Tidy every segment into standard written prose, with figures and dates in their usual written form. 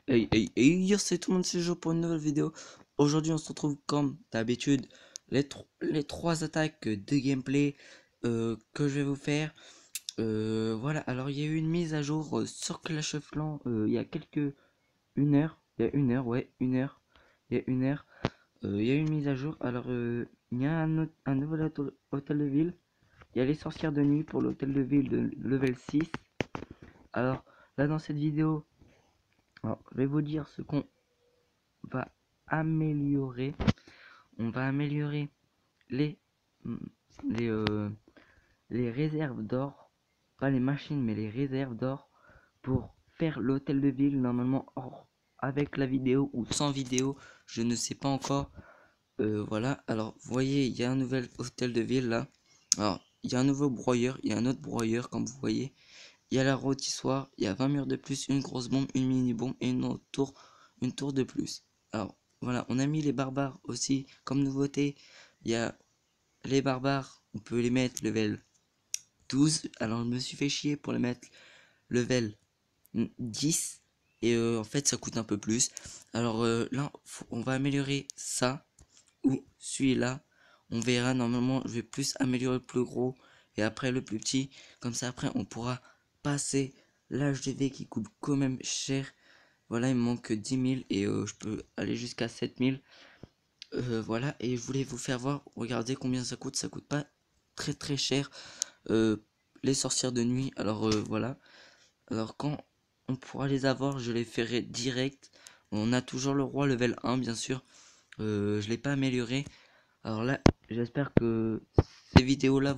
Hey, yo, c'est tout le monde, c'est Joe pour une nouvelle vidéo. Aujourd'hui, on se retrouve comme d'habitude, les trois attaques de gameplay que je vais vous faire. Voilà, alors il y a eu une mise à jour sur Clash of Clans il y a une heure. Il y a une heure, ouais, une heure. Il y a une heure. Il y a eu une mise à jour. Alors, il y a un nouvel hôtel de ville. Il y a les sorcières de nuit pour l'hôtel de ville de level 6. Alors, là, dans cette vidéo, alors, je vais vous dire ce qu'on va améliorer. On va améliorer les les euh, les réserves d'or, pas les machines mais les réserves d'or pour faire l'hôtel de ville normalement hors avec la vidéo ou sans vidéo, je ne sais pas encore. Voilà, alors vous voyez, il y a un nouvel hôtel de ville là. Alors, il y a un nouveau broyeur, il y a un autre broyeur comme vous voyez. Il y a la rôtissoire, il y a 20 murs de plus, une grosse bombe, une mini bombe et une tour de plus. Alors voilà, on a mis les barbares aussi comme nouveauté. Il y a les barbares, on peut les mettre level 12. Alors je me suis fait chier pour les mettre level 10. Et en fait ça coûte un peu plus. Alors là, on va améliorer ça ou celui-là. On verra, normalement je vais plus améliorer le plus gros et après le plus petit. Comme ça après on pourra passer l'HDV qui coûte quand même cher. Voilà, il me manque 10 000 et je peux aller jusqu'à 7 000. Voilà, et je voulais vous faire voir, regardez combien ça coûte pas très très cher. Euh, les sorcières de nuit, alors voilà. Alors quand on pourra les avoir, je les ferai direct. On a toujours le roi level 1 bien sûr. Je l'ai pas amélioré. Alors là, j'espère que ces vidéos là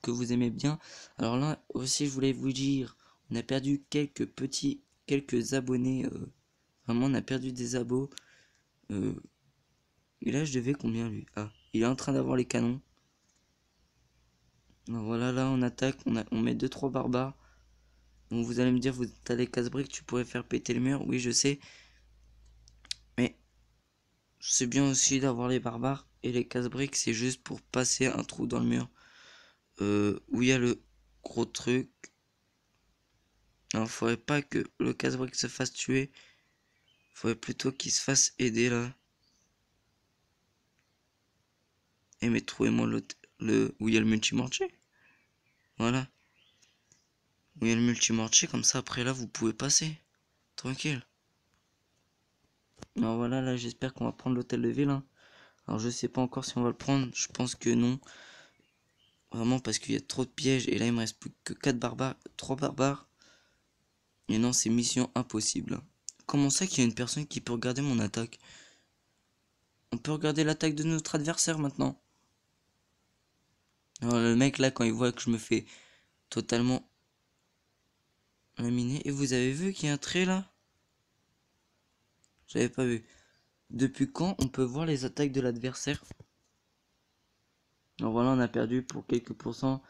que vous aimez bien. Alors là aussi je voulais vous dire, on a perdu quelques abonnés. Vraiment on a perdu des abos. Euh, et là je devais combien lui? Ah, il est en train d'avoir les canons. Alors voilà, là on attaque, on met deux trois barbares. Donc vous allez me dire, t'as des casse-briques, tu pourrais faire péter le mur. Oui je sais, mais c'est bien aussi d'avoir les barbares. Et les casse-briques c'est juste pour passer un trou dans le mur. Où il y a le gros truc. Alors faudrait pas que le casse-brique se fasse tuer. Faudrait plutôt qu'il se fasse aider là. Et mais trouvez-moi où il y a le multi-marché. Voilà. Où il y a le multi-marché, comme ça après là vous pouvez passer. Tranquille. Alors voilà, là j'espère qu'on va prendre l'hôtel de ville, hein. Alors je sais pas encore si on va le prendre, je pense que non. Vraiment parce qu'il y a trop de pièges et là il me reste plus que 4 barbares, 3 barbares. Et non, c'est mission impossible. Comment ça qu'il y a une personne qui peut regarder mon attaque? On peut regarder l'attaque de notre adversaire maintenant. Alors le mec là quand il voit que je me fais totalement laminer. Et vous avez vu qu'il y a un trait là? J'avais pas vu. Depuis quand on peut voir les attaques de l'adversaire? Alors voilà, on a perdu pour quelques pourcents.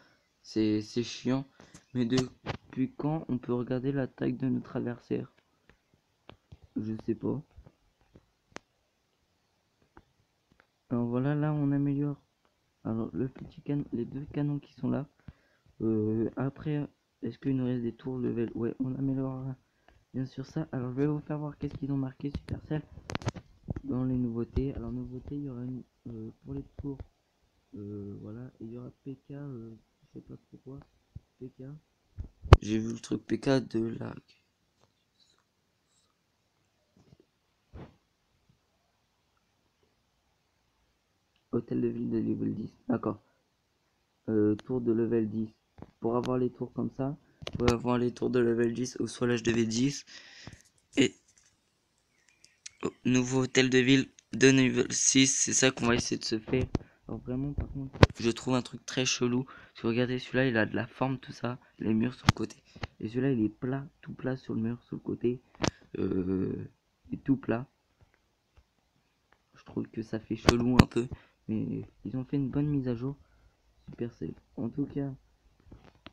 C'est chiant. Mais depuis quand on peut regarder l'attaque de notre adversaire? Je sais pas. Alors voilà, là on améliore. Alors le petit canon, les deux canons qui sont là. Après, est-ce qu'il nous reste des tours level? Ouais, on améliorera bien sûr ça. Alors je vais vous faire voir qu'est-ce qu'ils ont marqué Supercell dans les nouveautés. Alors nouveauté, il y aura une pour les tours. Voilà, et il y aura PK. Je sais pas pourquoi. PK. J'ai vu le truc PK de la hôtel de ville de level 10. D'accord. Tour de level 10. Pour avoir les tours comme ça, pour avoir les tours de level 10 ou soit l'âge de V10. Et nouveau hôtel de ville de niveau 6, c'est ça qu'on va essayer de se faire. Alors vraiment, par contre, je trouve un truc très chelou. Si vous regardez celui-là, il a de la forme, tout ça, les murs sur le côté. Et celui-là, il est plat, tout plat sur le mur, sur le côté. Il est tout plat. Je trouve que ça fait chelou un peu. Mais ils ont fait une bonne mise à jour. Supercell. En tout cas,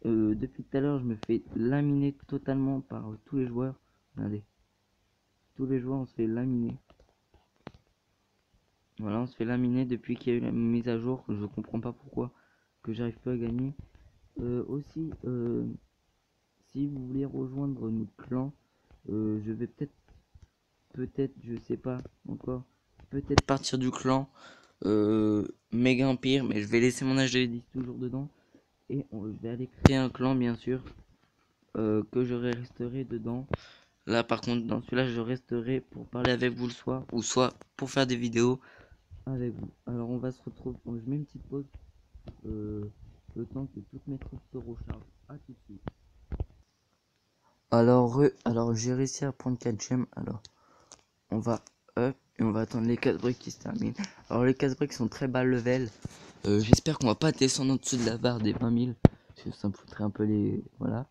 depuis tout à l'heure, je me fais laminer totalement par tous les joueurs. Regardez. Tous les joueurs, on se fait laminer. Voilà, on se fait laminer depuis qu'il y a eu la mise à jour. Je comprends pas pourquoi que j'arrive pas à gagner. Aussi, si vous voulez rejoindre notre clan, je vais peut-être peut-être, je sais pas encore, peut-être partir du clan Méga Empire, mais je vais laisser mon HD10 toujours dedans. Et je vais aller créer un clan, bien sûr, que je resterai dedans. Là, par contre, dans celui-là, je resterai pour parler avec vous le soir, ou soit pour faire des vidéos avec vous. Alors, on va se retrouver. Je mets une petite pause, le temps que toutes mes troupes se rechargent. À tout de suite. Alors j'ai réussi à prendre 4 gemmes. Alors, on va up et on va attendre les 4 briques qui se terminent. Alors, les 4 briques sont très bas level. J'espère qu'on va pas descendre en dessous de la barre des 20 000. Parce que ça me foutrait un peu les. Voilà.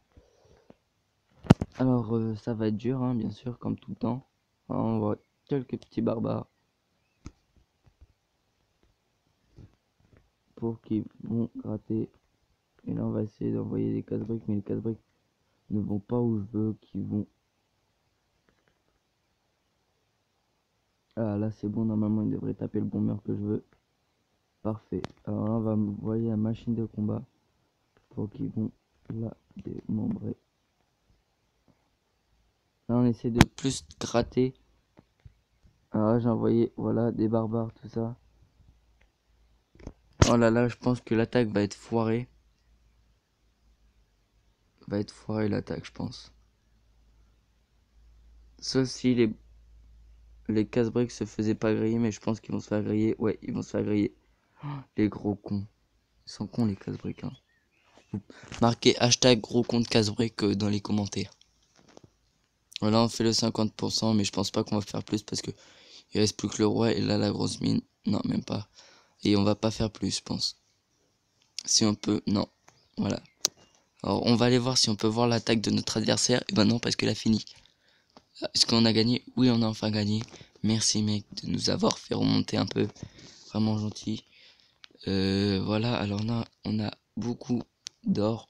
Alors, ça va être dur, hein, bien sûr, comme tout le temps. Alors, on voit quelques petits barbares pour qu'ils vont gratter. Et là, on va essayer d'envoyer des casse-briques, mais les casse-briques ne vont pas où je veux qu'ils vont. Ah, là, c'est bon, normalement, ils devraient taper le bon mur que je veux. Parfait. Alors là, on va envoyer la machine de combat pour qu'ils vont la démembrer. Là, on essaie de plus gratter. Alors là, j'ai envoyé, voilà, des barbares, tout ça. Oh là là, je pense que l'attaque va être foirée. Va être foirée l'attaque, je pense. Sauf si les casse-briques se faisaient pas griller, mais je pense qu'ils vont se faire griller. Ouais, ils vont se faire griller. Oh, les gros cons. Ils sont cons les casse-briques. Hein. Marquez hashtag gros con de casse-briques dans les commentaires. Voilà, on fait le 50%, mais je pense pas qu'on va faire plus parce que il reste plus que le roi et là la grosse mine. Non, même pas. Et on va pas faire plus, je pense. Si on peut, non. Voilà. Alors on va aller voir si on peut voir l'attaque de notre adversaire. Et ben non, parce qu'il a fini. Est-ce qu'on a gagné? Oui, on a enfin gagné. Merci mec de nous avoir fait remonter un peu. Vraiment gentil. Voilà, alors là, on a beaucoup d'or.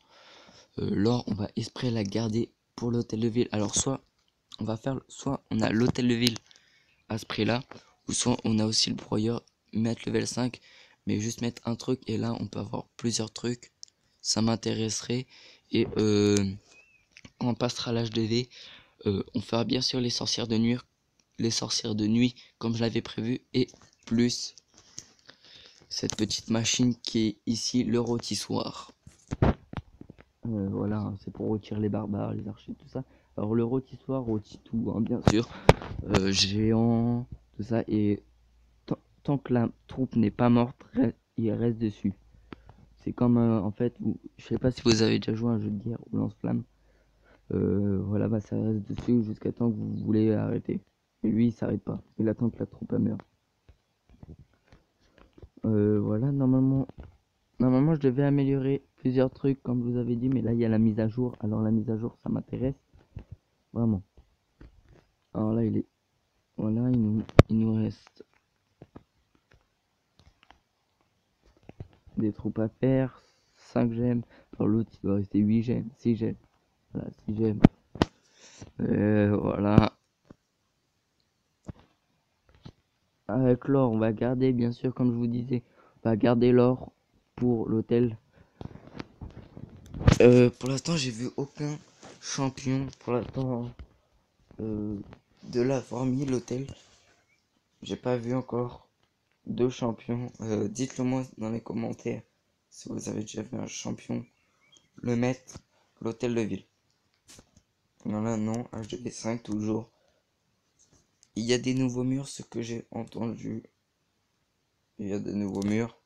L'or, on va esprit la garder pour l'hôtel de ville. Alors soit on a l'hôtel de ville à ce prix là, ou soit on a aussi le broyeur, mettre level 5, mais juste mettre un truc, et là on peut avoir plusieurs trucs. Ça m'intéresserait. Et quand on passera à l'âge de V, on fera bien sûr les sorcières de nuit comme je l'avais prévu, et plus cette petite machine qui est ici, le rôtissoir. Voilà, hein, c'est pour rôtir les barbares, les archers, tout ça. Alors le rôtissoir rôtit tout, hein, bien sûr. Géant, tout ça. Et tant que la troupe n'est pas morte, il reste dessus. C'est comme, en fait, je sais pas si vous avez déjà joué à un jeu de guerre ou lance-flamme. Voilà, bah ça reste dessus jusqu'à temps que vous voulez arrêter. Et lui, il s'arrête pas. Il attend que la troupe meure. Voilà, normalement, je devais améliorer plusieurs trucs, comme je vous avais dit, mais là, il y a la mise à jour. Alors, la mise à jour, ça m'intéresse. Vraiment. Alors là, voilà, il nous reste des troupes à faire. 5 gemmes. Alors, l'autre, il doit rester 8 gemmes. 6 gemmes. Voilà, 6 gemmes. Voilà. Avec l'or, on va garder, bien sûr, comme je vous disais, on va garder l'or pour l'hôtel. Pour l'instant, j'ai vu aucun champion pour l'instant de l'avoir mis l'hôtel. J'ai pas vu encore de champion. Dites-le moi dans les commentaires si vous avez déjà vu un champion le mettre l'hôtel de ville. Voilà, non, HDB5 toujours. Il y a des nouveaux murs, ce que j'ai entendu. Il y a des nouveaux murs.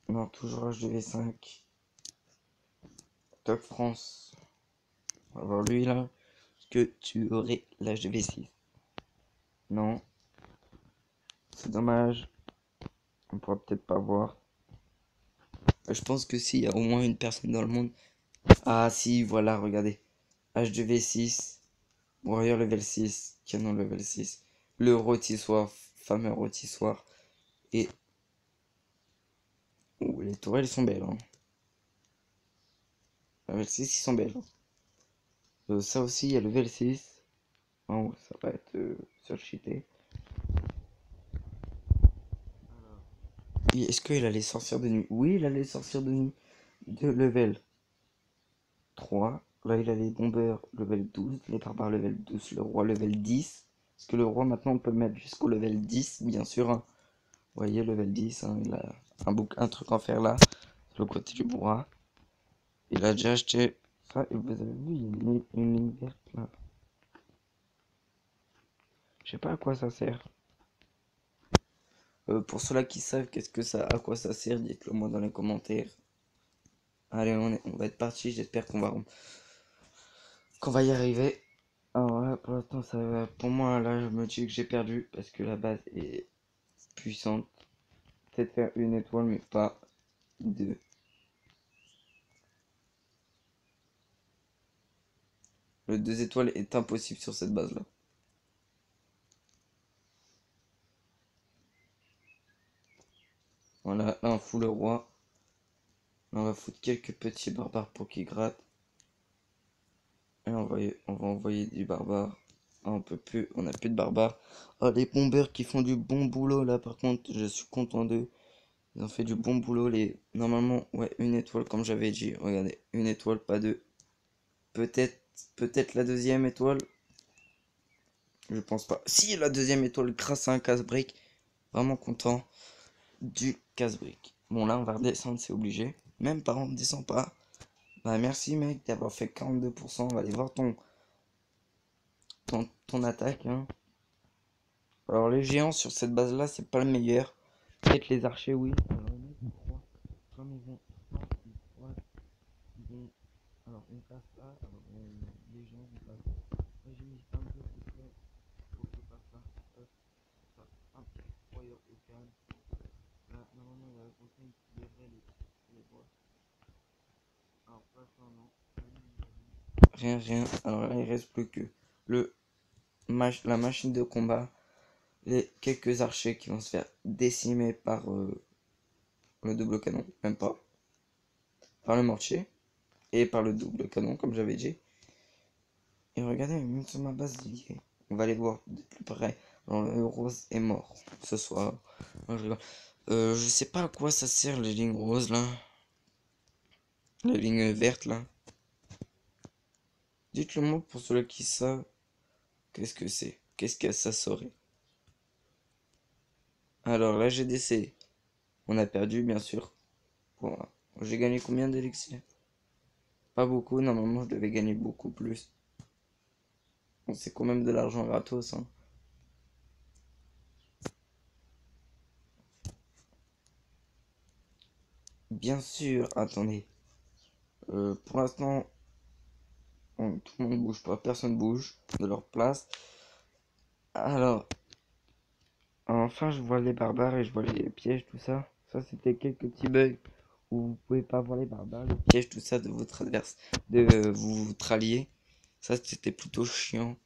Non, toujours HDV5. Top France. On va voir lui là. Est-ce que tu aurais l'HDV6? Non. C'est dommage. On pourra peut-être pas voir. Je pense que si, il y a au moins une personne dans le monde. Ah si, voilà, regardez. H2V6. Warrior level 6. Canon level 6. Le rôtissoir. Fameux rôtissoir. Et... ouh, les tourelles sont belles. Hein. Level 6, ils sont belles. Ça aussi, il y a level 6. Oh, ça va être surcheaté. Est-ce qu'il allait sortir de nuit? Oui, il allait sortir de nuit. De level 3. Là, il a les bombeurs level 12, les barbares level 12, le roi level 10. Parce que le roi, maintenant, on peut le mettre jusqu'au level 10, bien sûr, hein. Vous voyez, level 10, hein, il a un truc en fer là, sur le côté du bois. Il a déjà acheté ça, et vous avez vu, il y a une ligne verte là. Je sais pas à quoi ça sert. Pour ceux-là qui savent à quoi ça sert, dites-le moi dans les commentaires. Allez, on va être parti, j'espère qu'on va y arriver. Alors là, pour l'instant, ça va. Pour moi, là, je me dis que j'ai perdu parce que la base est puissante. Peut-être faire une étoile, mais pas deux. Le 2 étoiles est impossible sur cette base-là. Voilà, là, on fout le roi. Là, on va foutre quelques petits barbares pour qu'ils grattent. Et on va envoyer du barbare. Ah, on peut plus, on a plus de barbares. Oh, les bombeurs qui font du bon boulot là, par contre, je suis content d'eux. Ils ont fait du bon boulot. Normalement, ouais, une étoile, comme j'avais dit. Regardez, une étoile, pas deux. Peut-être, peut-être la deuxième étoile. Je pense pas. Si, la deuxième étoile, grâce à un casse-brique. Vraiment content du casse-brique. Bon, là, on va redescendre, c'est obligé. Même pas, on ne descend pas. Bah, merci, mec, d'avoir fait 42%. On va aller voir ton attaque, hein. Alors, les géants sur cette base-là, c'est pas le meilleur. Peut-être les archers, oui. Alors, les mecs, ils croient. Comme ils vont. Ils vont. Alors, on passe là. Alors, les géants, on passe. Moi, j'ai mis un peu de fleurs. Faut que je passe là. Hop, ça. Un petit foyer au calme. Là, normalement, il y a la fontaine qui devrait les voir. Alors, pas ça, non. Rien, rien. Alors là, il reste plus que la machine de combat. Les quelques archers qui vont se faire décimer par le double canon. Même pas. Par le mortier. Et par le double canon, comme j'avais dit. Et regardez, même sur ma base d'idées. On va aller voir de plus près. Alors, le rose est mort ce soir. Non, je rigole. Je sais pas à quoi ça sert les lignes roses là. Les lignes vertes là. Dites-le moi pour ceux qui savent. Qu'est-ce que c'est? Qu'est-ce que ça serait? Alors là, j'ai GDC. On a perdu, bien sûr. Bon, j'ai gagné combien d'élixir? Pas beaucoup, normalement je devais gagner beaucoup plus. Bon, c'est quand même de l'argent gratos, hein. Bien sûr, attendez. Pour l'instant, tout le monde bouge pas, personne bouge de leur place. Alors, enfin, je vois les barbares et je vois les pièges, tout ça. Ça, c'était quelques petits bugs où vous pouvez pas voir les barbares, les pièges, tout ça de votre adverse, de votre allié. Ça, c'était plutôt chiant.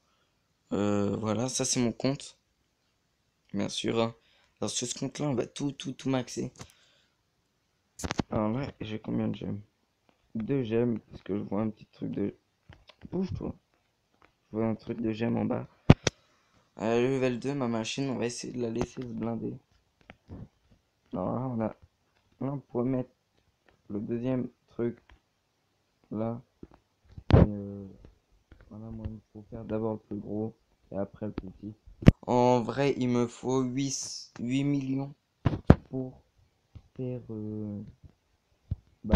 Voilà, ça c'est mon compte, bien sûr, hein. Alors sur ce compte-là, on va tout maxer. Alors là, j'ai combien de gemmes? Deux gemmes, parce que je vois un petit truc de... Bouge-toi. Je vois un truc de gemmes en bas. À la level 2, ma machine, on va essayer de la laisser se blinder. Alors là, on pourrait mettre le deuxième truc là. Et voilà, moi, il faut faire d'abord le plus gros et après le plus petit. En vrai, il me faut 8 millions pour faire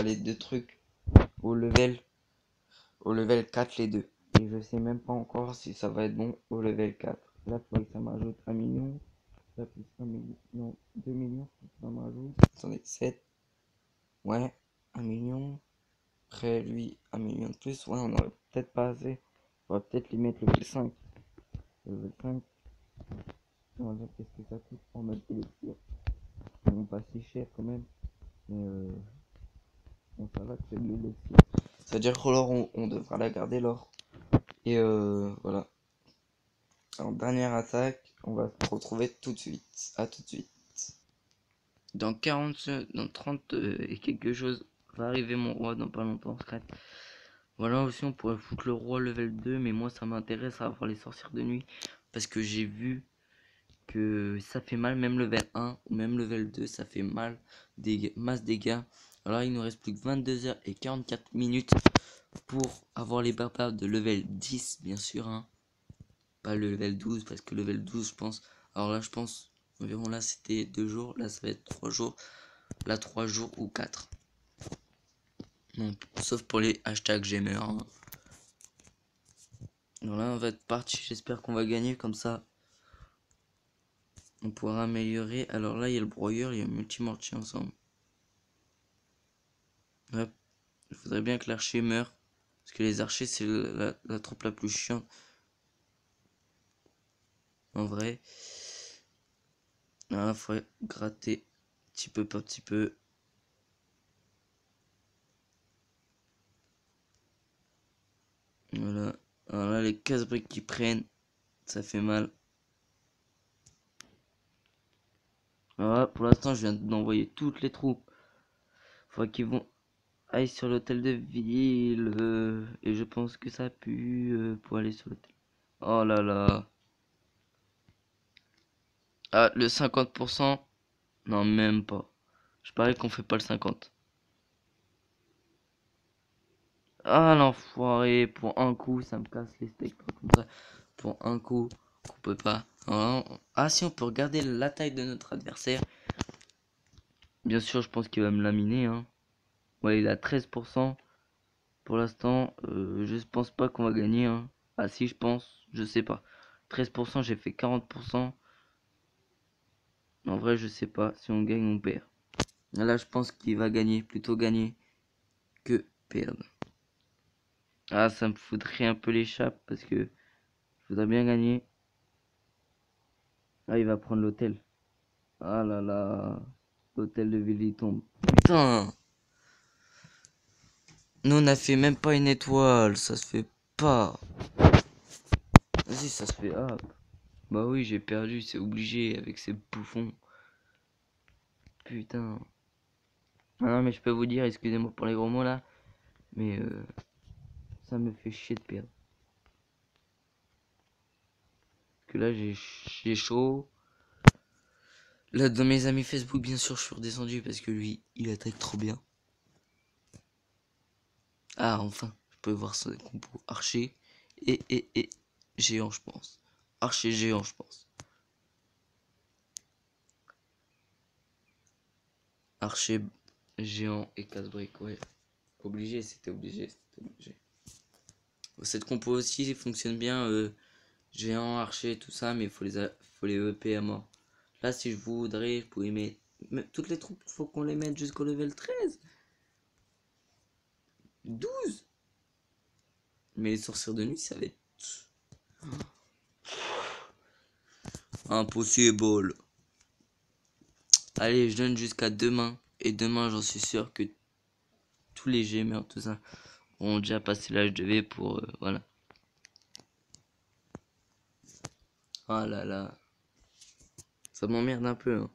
les deux trucs au level, au level 4 les deux. Et je sais même pas encore si ça va être bon au level 4. Là, il faudrait que ça m'ajoute 1 million. Ça plus 1 million. Non, 2 millions. Ça m'ajoute. Attendez, 7. Ouais, 1 million. Après, lui, 1 million de plus. Ouais, on aurait peut-être pas assez. On va peut-être les mettre level 5. Level 5. On va dire qu'est-ce que ça coûte en mode élixir. Bon, pas si cher quand même. Mais bon, ça va que c'est de l'élixir. C'est-à-dire que l'or, on devra la garder l'or. Et voilà. En dernière attaque, on va se retrouver tout de suite. À tout de suite. Dans 40, dans 30 et quelque chose, va arriver mon roi dans pas longtemps, secret. Voilà, aussi on pourrait foutre le roi level 2, mais moi ça m'intéresse à avoir les sorcières de nuit. Parce que j'ai vu que ça fait mal, même level 1 ou même level 2, ça fait mal, masse dégâts. Alors il nous reste plus que 22 h et 44 minutes pour avoir les barbares de level 10, bien sûr, hein. Pas le level 12, parce que le level 12, je pense... Alors là, je pense, environ là, c'était 2 jours. Là, ça va être 3 jours. Là, 3 jours ou 4. Donc, sauf pour les hashtags Gamer, hein. Donc là, on va être parti. J'espère qu'on va gagner comme ça. On pourra améliorer. Alors là, il y a le broyeur, il y a le multi-mortier ensemble. Ouais. Il faudrait bien que l'archer meure. Parce que les archers, c'est la troupe la plus chiante. En vrai. Là, il faut gratter petit peu par petit peu. Voilà. Alors là, les 15 briques qui prennent, ça fait mal. Voilà, pour l'instant, je viens d'envoyer toutes les troupes. Faut qu'ils vont aller sur l'hôtel de ville. Et je pense que ça pue pour aller sur l'hôtel. Oh là là. Ah, le 50%. Non, même pas. Je parie qu'on fait pas le 50. Ah, l'enfoiré. Pour un coup, ça me casse les steaks. Comme ça. Pour un coup, on peut pas. Ah, si, on peut regarder la taille de notre adversaire. Bien sûr, je pense qu'il va me laminer, hein. Ouais, il a 13%. Pour l'instant, je pense pas qu'on va gagner, hein. Ah si, je pense, je sais pas. 13%, j'ai fait 40%. En vrai, je sais pas. Si on gagne, on perd. Là, je pense qu'il va gagner. Plutôt gagner que perdre. Ah, ça me foutrait un peu les chapes parce que je voudrais bien gagner. Ah, il va prendre l'hôtel. Ah là là. L'hôtel de ville, il tombe. Putain. Nous, on a fait même pas une étoile. Ça se fait pas. Vas-y, ça se fait. Ah. Bah oui, j'ai perdu. C'est obligé avec ces bouffons. Putain. Ah non, mais je peux vous dire, excusez-moi pour les gros mots là. Mais ça me fait chier de perdre. Parce que là, j'ai chaud. Là, dans mes amis Facebook, bien sûr, je suis redescendu parce que lui, il attaque trop bien. Ah, enfin, je peux voir son compo archer et géant, je pense. Archer géant, je pense. Archer géant et casse-brique, ouais. Obligé, c'était obligé, c'était obligé. Cette compo aussi fonctionne bien, géant, archer, tout ça, mais il faut les EP à mort. Là, si je voudrais, je pourrais mettre... toutes les troupes, il faut qu'on les mette jusqu'au level 13. 12. Mais les sorcières de nuit, ça va être... impossible. Allez, je donne jusqu'à demain. Et demain, j'en suis sûr que tous les gamers, tout ça, ont déjà passé l'âge de V pour... voilà. Oh là là. Ça m'emmerde un peu, hein.